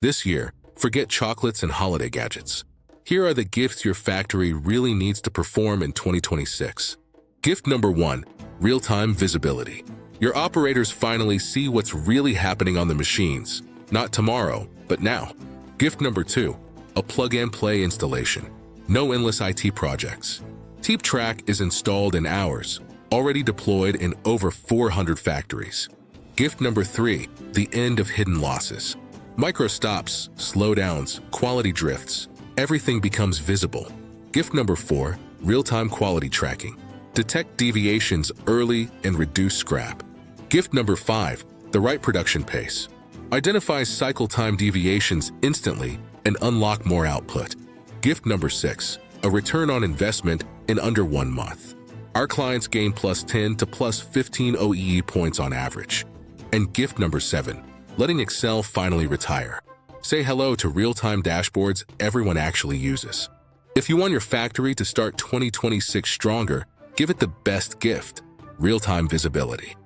This year, forget chocolates and holiday gadgets. Here are the gifts your factory really needs to perform in 2026. Gift number 1, real-time visibility. Your operators finally see what's really happening on the machines, not tomorrow, but now. Gift number 2, a plug-and-play installation. No endless IT projects. TeepTrak is installed in hours, already deployed in over 400 factories. Gift number 3, the end of hidden losses. Micro stops, slowdowns, quality drifts, everything becomes visible. Gift number 4, real-time quality tracking. Detect deviations early and reduce scrap. Gift number 5, the right production pace. Identify cycle time deviations instantly and unlock more output. Gift number 6, a return on investment in under 1 month. Our clients gain plus 10 to plus 15 OEE points on average. And gift number 7, letting Excel finally retire. Say hello to real-time dashboards everyone actually uses. If you want your factory to start 2026 stronger, give it the best gift, real-time visibility.